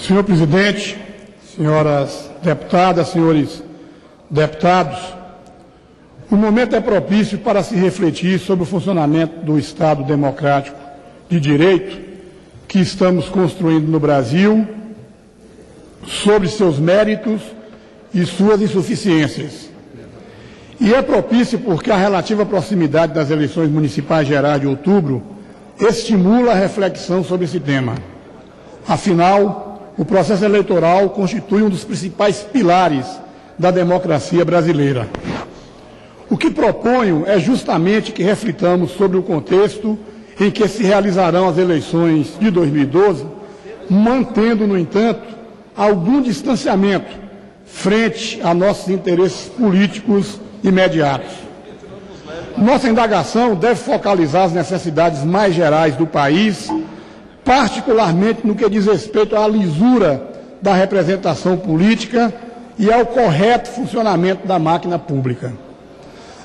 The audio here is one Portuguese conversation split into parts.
Senhor presidente, senhoras deputadas, senhores deputados, o momento é propício para se refletir sobre o funcionamento do Estado democrático de direito que estamos construindo no Brasil, sobre seus méritos e suas insuficiências. E é propício porque a relativa proximidade das eleições municipais gerais de outubro estimula a reflexão sobre esse tema. Afinal, o processo eleitoral constitui um dos principais pilares da democracia brasileira. O que proponho é justamente que reflitamos sobre o contexto em que se realizarão as eleições de 2012, mantendo, no entanto, algum distanciamento frente a nossos interesses políticos imediatos. Nossa indagação deve focalizar as necessidades mais gerais do país, particularmente no que diz respeito à lisura da representação política e ao correto funcionamento da máquina pública.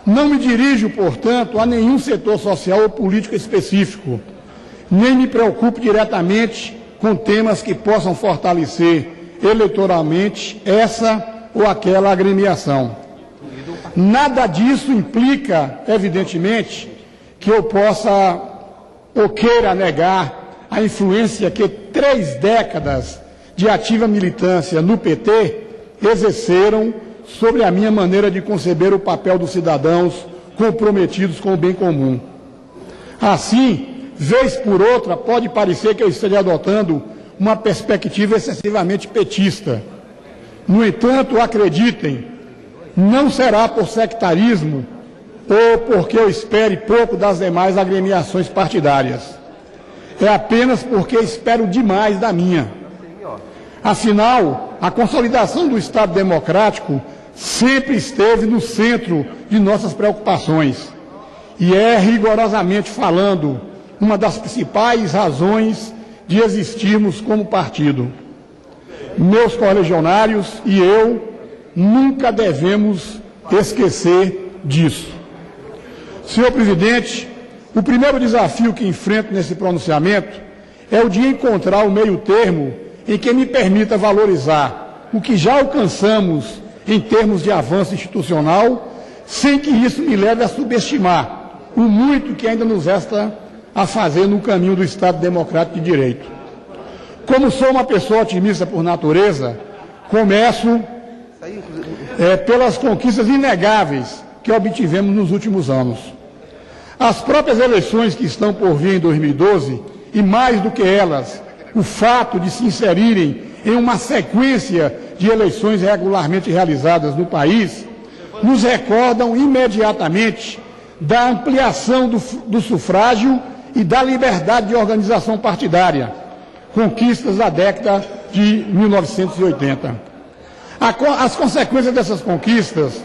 Não me dirijo, portanto, a nenhum setor social ou político específico, nem me preocupo diretamente com temas que possam fortalecer eleitoralmente essa ou aquela agremiação. Nada disso implica, evidentemente, que eu possa ou queira negar a influência que 3 décadas de ativa militância no PT exerceram sobre a minha maneira de conceber o papel dos cidadãos comprometidos com o bem comum. Assim, vez por outra, pode parecer que eu esteja adotando uma perspectiva excessivamente petista. No entanto, acreditem, não será por sectarismo ou porque eu espere pouco das demais agremiações partidárias. É apenas porque espero demais da minha. Afinal, a consolidação do Estado democrático sempre esteve no centro de nossas preocupações e é, rigorosamente falando, uma das principais razões de existirmos como partido. Meus correligionários e eu nunca devemos esquecer disso. Senhor presidente, o primeiro desafio que enfrento nesse pronunciamento é o de encontrar o meio termo em que me permita valorizar o que já alcançamos em termos de avanço institucional, sem que isso me leve a subestimar o muito que ainda nos resta a fazer no caminho do Estado democrático de direito. Como sou uma pessoa otimista por natureza, começo pelas conquistas inegáveis que obtivemos nos últimos anos. As próprias eleições que estão por vir em 2012, e mais do que elas, o fato de se inserirem em uma sequência de eleições regularmente realizadas no país, nos recordam imediatamente da ampliação do sufrágio e da liberdade de organização partidária, conquistas da década de 1980. As consequências dessas conquistas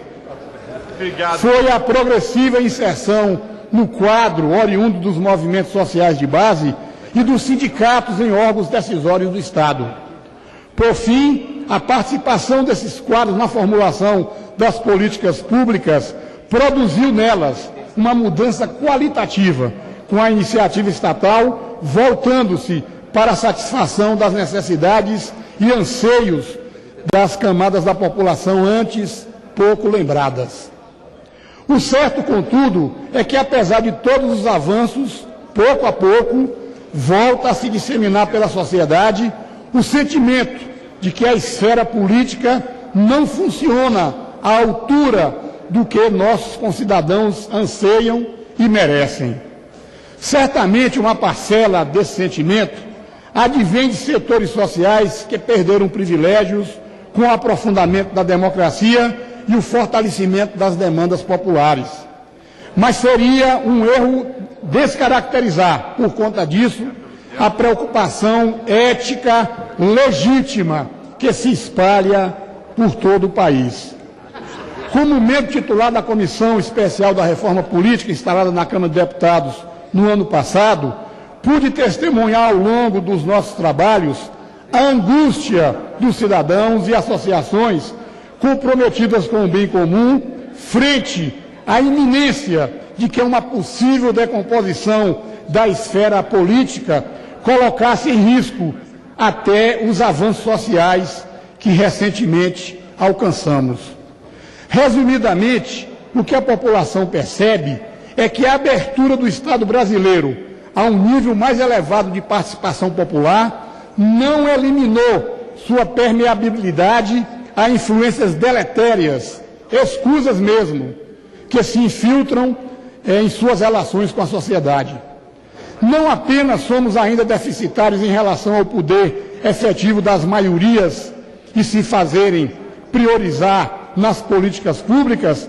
foi a progressiva inserção no quadro oriundo dos movimentos sociais de base e dos sindicatos em órgãos decisórios do Estado. Por fim, a participação desses quadros na formulação das políticas públicas produziu nelas uma mudança qualitativa, com a iniciativa estatal voltando-se para a satisfação das necessidades e anseios das camadas da população antes pouco lembradas. O certo, contudo, é que, apesar de todos os avanços, pouco a pouco, volta a se disseminar pela sociedade o sentimento de que a esfera política não funciona à altura do que nossos concidadãos anseiam e merecem. Certamente uma parcela desse sentimento advém de setores sociais que perderam privilégios com o aprofundamento da democracia e o fortalecimento das demandas populares. Mas seria um erro descaracterizar, por conta disso, a preocupação ética legítima que se espalha por todo o país. Como membro titular da Comissão Especial da Reforma Política instalada na Câmara de Deputados no ano passado, pude testemunhar ao longo dos nossos trabalhos a angústia dos cidadãos e associações comprometidas com o bem comum frente à iminência de que uma possível decomposição da esfera política colocasse em risco até os avanços sociais que recentemente alcançamos. Resumidamente, o que a população percebe é que a abertura do Estado brasileiro a um nível mais elevado de participação popular não eliminou sua permeabilidade a influências deletérias, escusas mesmo, que se infiltram em suas relações com a sociedade. Não apenas somos ainda deficitários em relação ao poder efetivo das maiorias e se fazerem priorizar nas políticas públicas,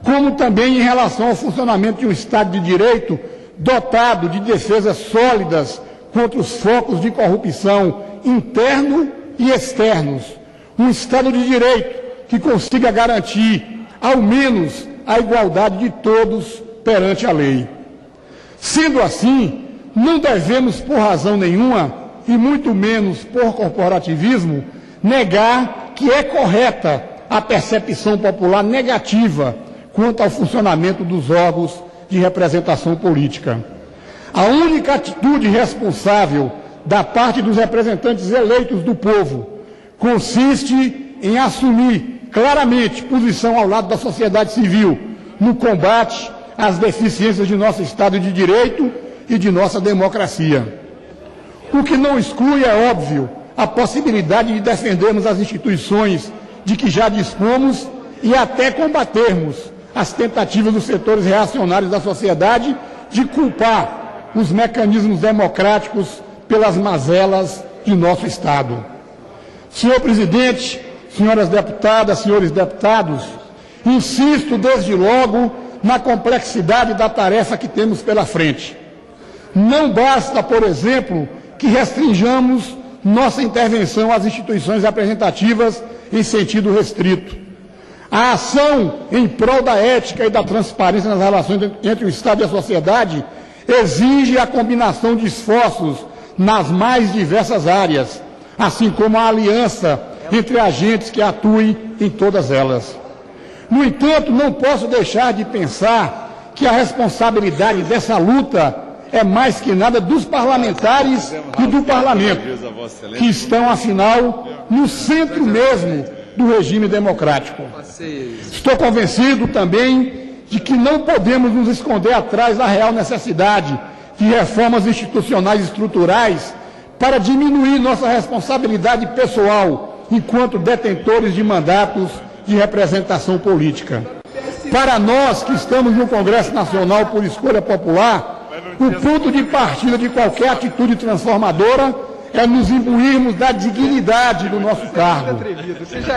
como também em relação ao funcionamento de um Estado de Direito dotado de defesas sólidas contra os focos de corrupção interno e externos. Um Estado de Direito que consiga garantir, ao menos, a igualdade de todos perante a lei. Sendo assim, não devemos, por razão nenhuma, e muito menos por corporativismo, negar que é correta a percepção popular negativa quanto ao funcionamento dos órgãos de representação política. A única atitude responsável da parte dos representantes eleitos do povo consiste em assumir claramente posição ao lado da sociedade civil no combate às deficiências de nosso Estado de Direito e de nossa democracia. O que não exclui, é óbvio, a possibilidade de defendermos as instituições de que já dispomos e até combatermos as tentativas dos setores reacionários da sociedade de culpar os mecanismos democráticos pelas mazelas de nosso Estado. Senhor presidente, senhoras deputadas, senhores deputados, insisto desde logo na complexidade da tarefa que temos pela frente. Não basta, por exemplo, que restringamos nossa intervenção às instituições representativas em sentido restrito. A ação em prol da ética e da transparência nas relações entre o Estado e a sociedade exige a combinação de esforços nas mais diversas áreas, assim como a aliança entre agentes que atuem em todas elas. No entanto, não posso deixar de pensar que a responsabilidade dessa luta é mais que nada dos parlamentares e do parlamento, que estão, afinal, no centro mesmo do regime democrático. Estou convencido também de que não podemos nos esconder atrás da real necessidade de reformas institucionais e estruturais para diminuir nossa responsabilidade pessoal enquanto detentores de mandatos de representação política. Para nós que estamos no Congresso Nacional por escolha popular, o ponto de partida de qualquer atitude transformadora é nos imbuirmos da dignidade do nosso cargo.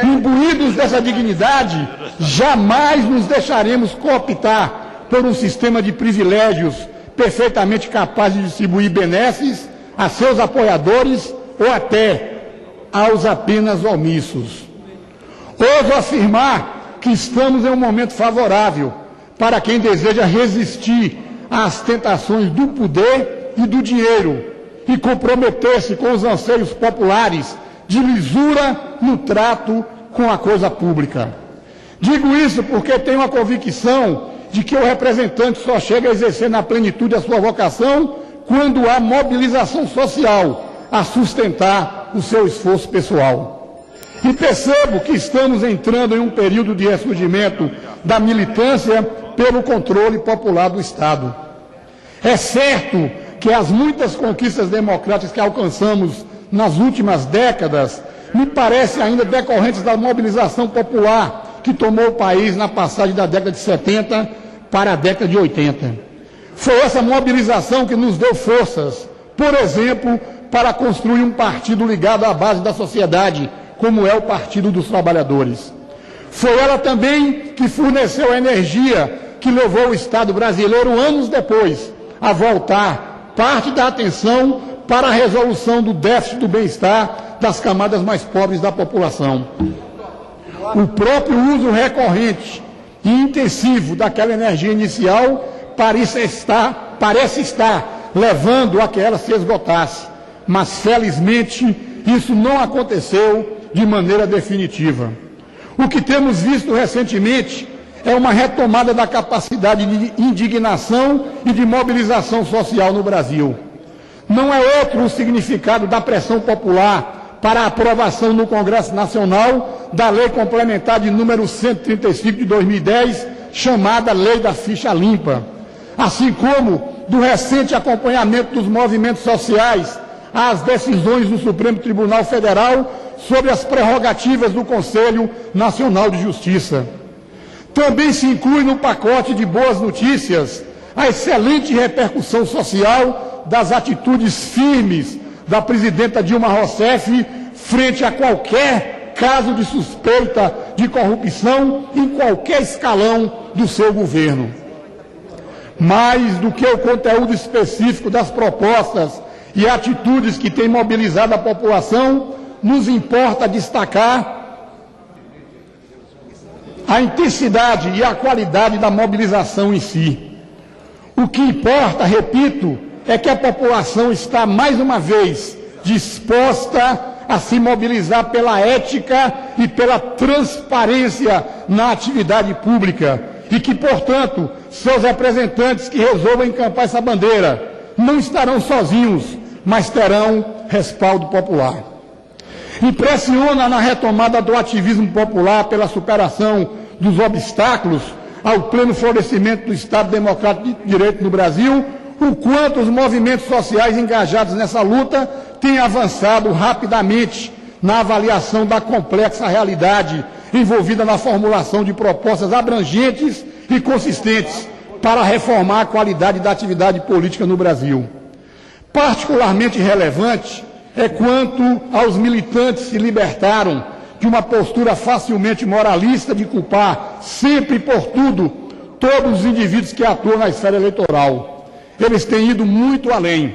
Imbuídos dessa dignidade, jamais nos deixaremos cooptar por um sistema de privilégios perfeitamente capaz de distribuir benesses a seus apoiadores ou até aos apenas omissos. Ouso afirmar que estamos em um momento favorável para quem deseja resistir às tentações do poder e do dinheiro e comprometer-se com os anseios populares de lisura no trato com a coisa pública. Digo isso porque tenho a convicção de que o representante só chega a exercer na plenitude a sua vocação quando há mobilização social a sustentar o seu esforço pessoal. E percebo que estamos entrando em um período de ressurgimento da militância pelo controle popular do Estado. É certo que as muitas conquistas democráticas que alcançamos nas últimas décadas me parecem ainda decorrentes da mobilização popular que tomou o país na passagem da década de 70 para a década de 80. Foi essa mobilização que nos deu forças, por exemplo, para construir um partido ligado à base da sociedade, como é o Partido dos Trabalhadores. Foi ela também que forneceu a energia que levou o Estado brasileiro, anos depois, a voltar parte da atenção para a resolução do déficit do bem-estar das camadas mais pobres da população. O próprio uso recorrente e intensivo daquela energia inicial parece estar levando a que ela se esgotasse, mas felizmente isso não aconteceu de maneira definitiva. O que temos visto recentemente é uma retomada da capacidade de indignação e de mobilização social no Brasil. Não é outro o significado da pressão popular para a aprovação no Congresso Nacional da Lei Complementar de número 135 de 2010, chamada Lei da Ficha Limpa, assim como do recente acompanhamento dos movimentos sociais às decisões do Supremo Tribunal Federal sobre as prerrogativas do Conselho Nacional de Justiça. Também se inclui no pacote de boas notícias a excelente repercussão social das atitudes firmes da presidenta Dilma Rousseff frente a qualquer caso de suspeita de corrupção em qualquer escalão do seu governo. Mais do que o conteúdo específico das propostas e atitudes que têm mobilizado a população, nos importa destacar a intensidade e a qualidade da mobilização em si. O que importa, repito, é que a população está mais uma vez disposta a se mobilizar pela ética e pela transparência na atividade pública e que, portanto, seus representantes que resolvam encampar essa bandeira não estarão sozinhos, mas terão respaldo popular. Impressiona na retomada do ativismo popular pela superação dos obstáculos ao pleno florescimento do Estado Democrático de Direito no Brasil, o quanto os movimentos sociais engajados nessa luta têm avançado rapidamente na avaliação da complexa realidade envolvida na formulação de propostas abrangentes e consistentes para reformar a qualidade da atividade política no Brasil. Particularmente relevante é quanto aos militantes se libertaram de uma postura facilmente moralista de culpar sempre e por tudo todos os indivíduos que atuam na esfera eleitoral. Eles têm ido muito além.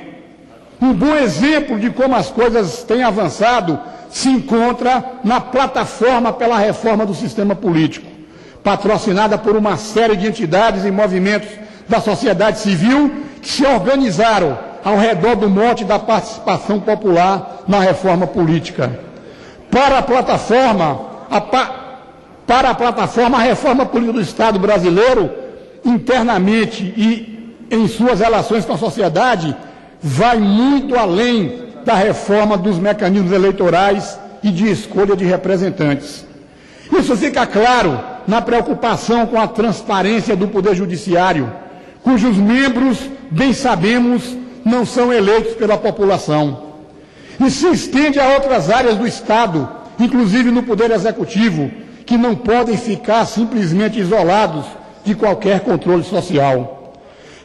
Um bom exemplo de como as coisas têm avançado se encontra na plataforma pela reforma do sistema político, patrocinada por uma série de entidades e movimentos da sociedade civil que se organizaram ao redor do mote da participação popular na reforma política. Para a plataforma, a reforma política do Estado brasileiro, internamente e em suas relações com a sociedade, vai muito além da reforma dos mecanismos eleitorais e de escolha de representantes. Isso fica claro na preocupação com a transparência do Poder Judiciário, cujos membros, bem sabemos, não são eleitos pela população. E se estende a outras áreas do Estado, inclusive no Poder Executivo, que não podem ficar simplesmente isolados de qualquer controle social.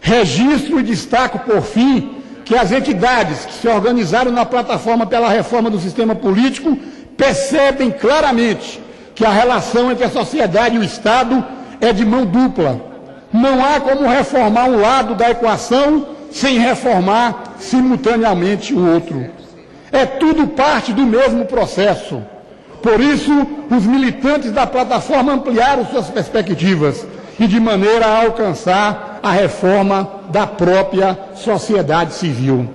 Registro e destaco, por fim, que as entidades que se organizaram na plataforma pela reforma do sistema político percebem claramente que a relação entre a sociedade e o Estado é de mão dupla. Não há como reformar um lado da equação sem reformar simultaneamente o outro. É tudo parte do mesmo processo. Por isso, os militantes da plataforma ampliaram suas perspectivas e de maneira a alcançar a reforma da própria sociedade civil.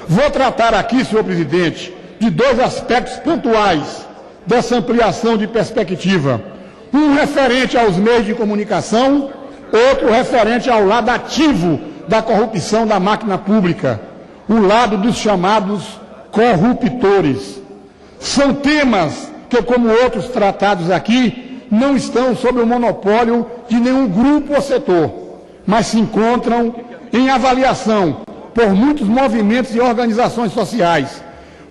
Vou tratar aqui, senhor presidente, de dois aspectos pontuais dessa ampliação de perspectiva. Um referente aos meios de comunicação, outro referente ao lado ativo da corrupção da máquina pública, o lado dos chamados corruptores. São temas que, como outros tratados aqui, não estão sob o monopólio de nenhum grupo ou setor, mas se encontram em avaliação por muitos movimentos e organizações sociais,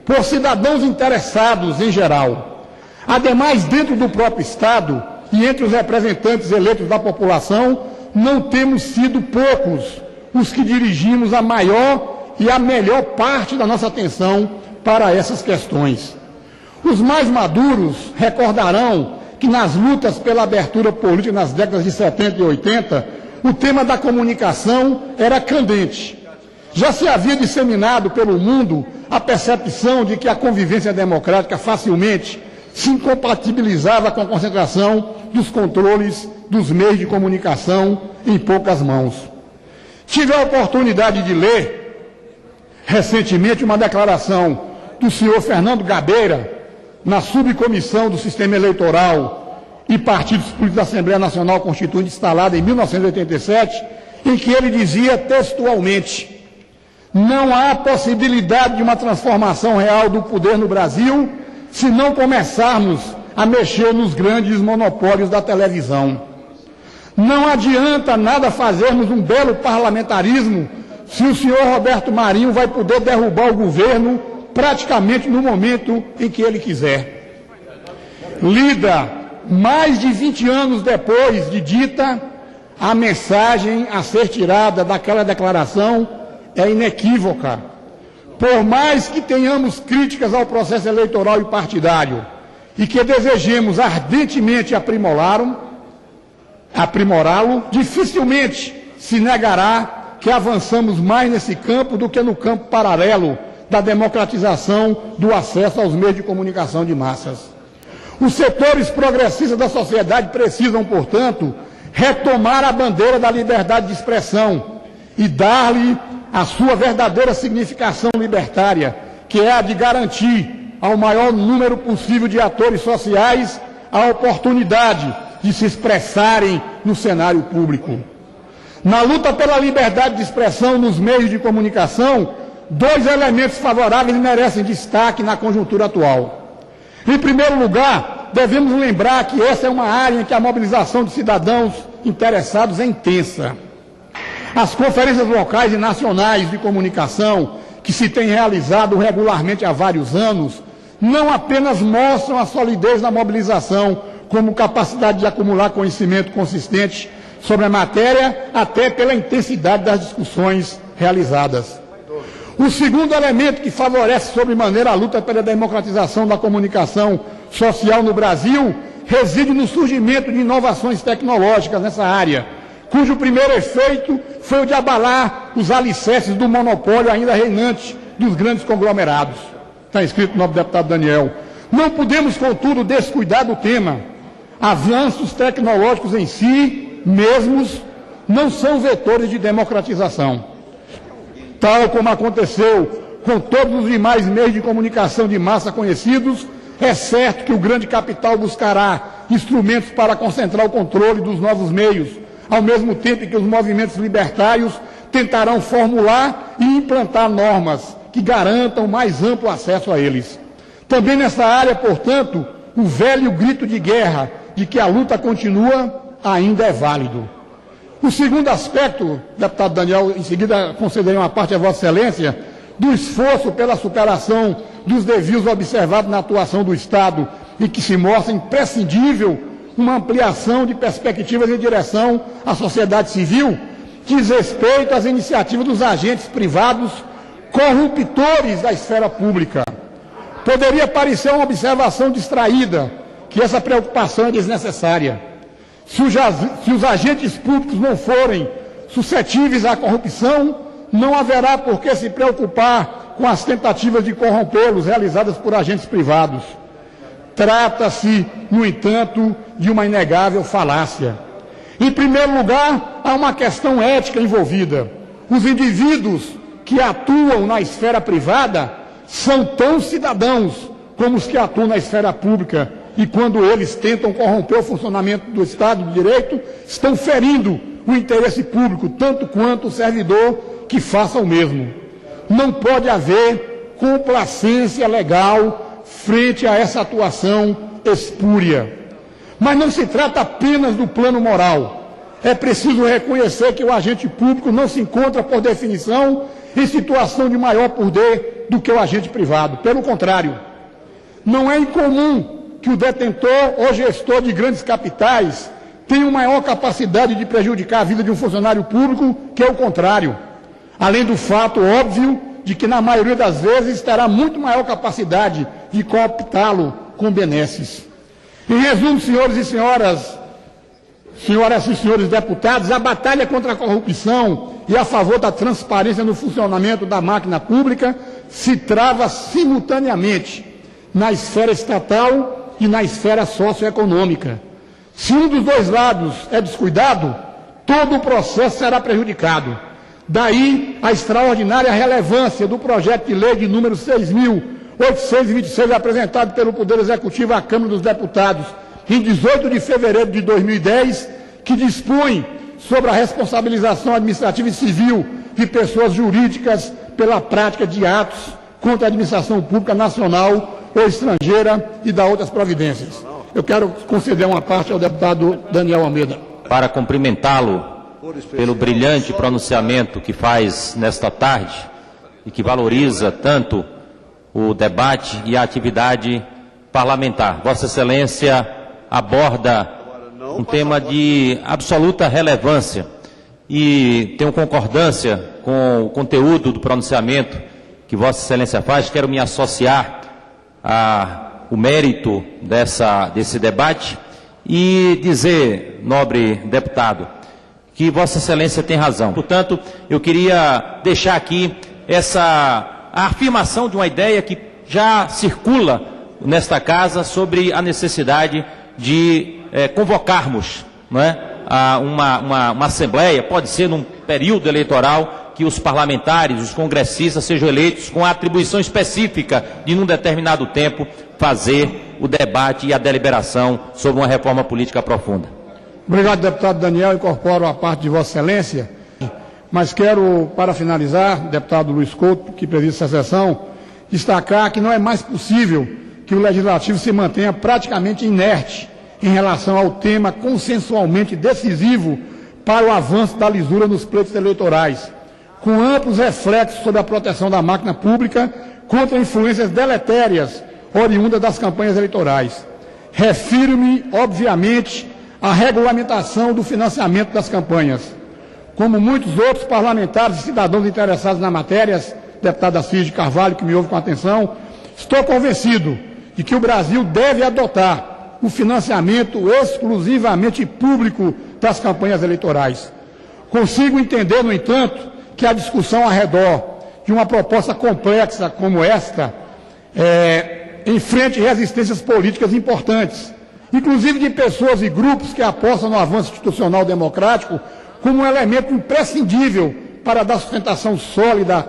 por cidadãos interessados em geral. Ademais, dentro do próprio Estado e entre os representantes eleitos da população, não temos sido poucos os que dirigimos a maior e a melhor parte da nossa atenção para essas questões. Os mais maduros recordarão que nas lutas pela abertura política nas décadas de 70 e 80, o tema da comunicação era candente. Já se havia disseminado pelo mundo a percepção de que a convivência democrática facilmente se incompatibilizava com a concentração dos controles dos meios de comunicação em poucas mãos. Tive a oportunidade de ler recentemente uma declaração do senhor Fernando Gabeira, na subcomissão do sistema eleitoral e partidos políticos da Assembleia Nacional Constituinte instalada em 1987, em que ele dizia textualmente: Não há possibilidade de uma transformação real do poder no Brasil se não começarmos a mexer nos grandes monopólios da televisão. Não adianta nada fazermos um belo parlamentarismo se o senhor Roberto Marinho vai poder derrubar o governo praticamente no momento em que ele quiser. Lida, mais de 20 anos depois de dita, a mensagem a ser tirada daquela declaração é inequívoca. Por mais que tenhamos críticas ao processo eleitoral e partidário e que desejemos ardentemente aprimorá-lo, dificilmente se negará que avançamos mais nesse campo do que no campo paralelo da democratização do acesso aos meios de comunicação de massas. Os setores progressistas da sociedade precisam, portanto, retomar a bandeira da liberdade de expressão e dar-lhe a sua verdadeira significação libertária, que é a de garantir ao maior número possível de atores sociais a oportunidade de se expressarem no cenário público. Na luta pela liberdade de expressão nos meios de comunicação, dois elementos favoráveis merecem destaque na conjuntura atual. Em primeiro lugar, devemos lembrar que essa é uma área em que a mobilização de cidadãos interessados é intensa. As conferências locais e nacionais de comunicação, que se têm realizado regularmente há vários anos, não apenas mostram a solidez da mobilização como capacidade de acumular conhecimento consistente sobre a matéria, até pela intensidade das discussões realizadas. O segundo elemento que favorece sobremaneira a luta pela democratização da comunicação social no Brasil reside no surgimento de inovações tecnológicas nessa área, cujo primeiro efeito foi o de abalar os alicerces do monopólio ainda reinante dos grandes conglomerados. Está escrito no nome do deputado Daniel. Não podemos, contudo, descuidar do tema. Avanços tecnológicos em si mesmos não são vetores de democratização. Tal como aconteceu com todos os demais meios de comunicação de massa conhecidos, é certo que o grande capital buscará instrumentos para concentrar o controle dos novos meios, ao mesmo tempo que os movimentos libertários tentarão formular e implantar normas que garantam mais amplo acesso a eles. Também nessa área, portanto, o velho grito de guerra de que a luta continua ainda é válido. O segundo aspecto, deputado Daniel, em seguida concederei uma parte a Vossa Excelência, do esforço pela superação dos desvios observados na atuação do Estado e que se mostra imprescindível uma ampliação de perspectivas em direção à sociedade civil, diz respeito às iniciativas dos agentes privados corruptores da esfera pública. Poderia parecer uma observação distraída que essa preocupação é desnecessária. Se os agentes públicos não forem suscetíveis à corrupção, não haverá por que se preocupar com as tentativas de corrompê-los realizadas por agentes privados. Trata-se, no entanto, de uma inegável falácia. Em primeiro lugar, há uma questão ética envolvida. Os indivíduos que atuam na esfera privada são tão cidadãos como os que atuam na esfera pública, e quando eles tentam corromper o funcionamento do Estado de Direito, estão ferindo o interesse público, tanto quanto o servidor que faça o mesmo. Não pode haver complacência legal frente a essa atuação espúria. Mas não se trata apenas do plano moral. É preciso reconhecer que o agente público não se encontra, por definição, em situação de maior poder do que o agente privado. Pelo contrário, não é incomum que o detentor ou gestor de grandes capitais tenha maior capacidade de prejudicar a vida de um funcionário público que o contrário, além do fato óbvio de que, na maioria das vezes, terá muito maior capacidade de cooptá-lo com benesses. Em resumo, senhores e senhoras e senhores deputados, a batalha contra a corrupção e a favor da transparência no funcionamento da máquina pública se trava simultaneamente na esfera estatal e na esfera socioeconômica. Se um dos dois lados é descuidado, todo o processo será prejudicado. Daí a extraordinária relevância do projeto de lei de número 6.826, apresentado pelo Poder Executivo à Câmara dos Deputados em 18 de fevereiro de 2010, que dispõe sobre a responsabilização administrativa e civil de pessoas jurídicas pela prática de atos contra a administração pública nacional ou estrangeira e da outras providências. Eu quero conceder uma parte ao deputado Daniel Almeida. Para cumprimentá-lo pelo brilhante pronunciamento que faz nesta tarde e que valoriza tanto o debate e a atividade parlamentar. Vossa Excelência aborda um tema de absoluta relevância e tenho concordância com o conteúdo do pronunciamento que Vossa Excelência faz. Quero me associar ao mérito desse debate e dizer, nobre deputado, que Vossa Excelência tem razão. Portanto, eu queria deixar aqui a afirmação de uma ideia que já circula nesta casa sobre a necessidade de convocarmos, não é, uma assembleia, pode ser num período eleitoral, que os parlamentares, os congressistas sejam eleitos com a atribuição específica de, num determinado tempo, fazer o debate e a deliberação sobre uma reforma política profunda. Obrigado, deputado Daniel. Incorporo a parte de Vossa Excelência, mas quero, para finalizar, deputado Luiz Couto, que preside essa sessão, destacar que não é mais possível que o Legislativo se mantenha praticamente inerte em relação ao tema consensualmente decisivo para o avanço da lisura nos pleitos eleitorais, com amplos reflexos sobre a proteção da máquina pública contra influências deletérias oriundas das campanhas eleitorais. Refiro-me, obviamente, à regulamentação do financiamento das campanhas. Como muitos outros parlamentares e cidadãos interessados na matéria, deputado Assis de Carvalho, que me ouve com atenção, estou convencido de que o Brasil deve adotar o financiamento exclusivamente público das campanhas eleitorais. Consigo entender, no entanto, que a discussão ao redor de uma proposta complexa como esta enfrente resistências políticas importantes, inclusive de pessoas e grupos que apostam no avanço institucional democrático como um elemento imprescindível para dar sustentação sólida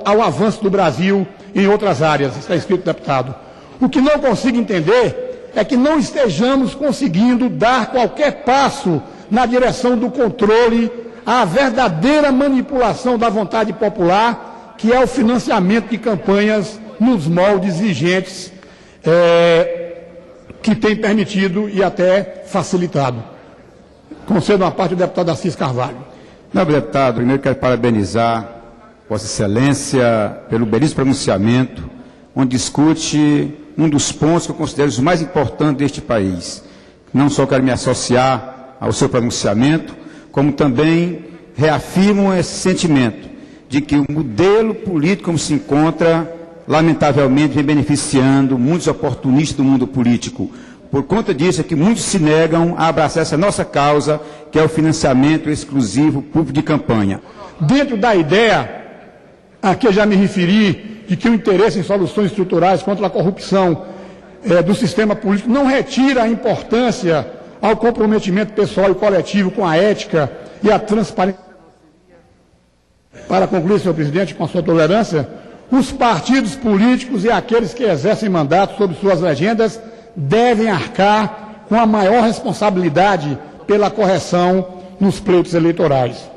ao avanço do Brasil em outras áreas. Está escrito, deputado. O que não consigo entender é que não estejamos conseguindo dar qualquer passo na direção do controle à verdadeira manipulação da vontade popular, que é o financiamento de campanhas nos moldes vigentes que tem permitido e até facilitado. Concedo uma parte do deputado Assis Carvalho. Nobre deputado, primeiro quero parabenizar Vossa Excelência pelo belíssimo pronunciamento, onde discute um dos pontos que eu considero os mais importantes deste país. Não só quero me associar ao seu pronunciamento, como também reafirmo esse sentimento de que o modelo político como se encontra, lamentavelmente, vem beneficiando muitos oportunistas do mundo político. Por conta disso é que muitos se negam a abraçar essa nossa causa, que é o financiamento exclusivo público de campanha. Dentro da ideia a que eu já me referi, de que o interesse em soluções estruturais contra a corrupção do sistema político não retira a importância ao comprometimento pessoal e coletivo com a ética e a transparência. Para concluir, senhor presidente, com a sua tolerância, os partidos políticos e aqueles que exercem mandatos sob suas legendas devem arcar com a maior responsabilidade pela correção nos pleitos eleitorais.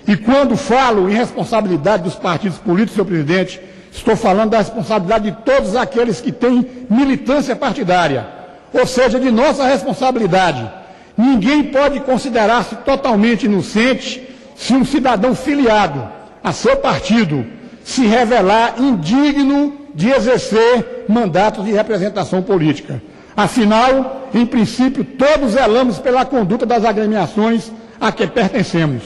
E quando falo em responsabilidade dos partidos políticos, senhor presidente, estou falando da responsabilidade de todos aqueles que têm militância partidária, ou seja, de nossa responsabilidade. Ninguém pode considerar-se totalmente inocente se um cidadão filiado a seu partido se revelar indigno de exercer mandatos de representação política. Afinal, em princípio, todos zelamos pela conduta das agremiações a que pertencemos.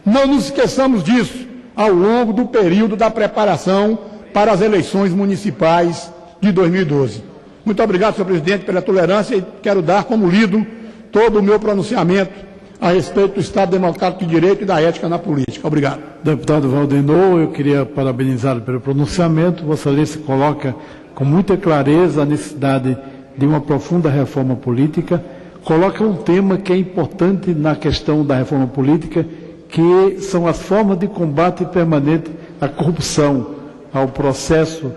Não nos esqueçamos disso ao longo do período da preparação para as eleições municipais de 2012. Muito obrigado, senhor presidente, pela tolerância, e quero dar como lido todo o meu pronunciamento a respeito do Estado Democrático de Direito e da ética na política. Obrigado. Deputado Valdenor, eu queria parabenizá-lo pelo pronunciamento. Vossa Excelência coloca com muita clareza a necessidade de uma profunda reforma política, coloca um tema que é importante na questão da reforma política, que são as formas de combate permanente à corrupção, ao processo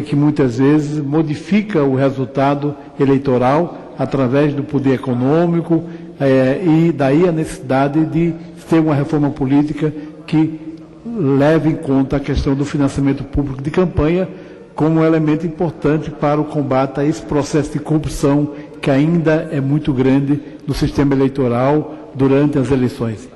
que muitas vezes modifica o resultado eleitoral através do poder econômico, e daí a necessidade de ter uma reforma política que leve em conta a questão do financiamento público de campanha como um elemento importante para o combate a esse processo de corrupção que ainda é muito grande no sistema eleitoral durante as eleições.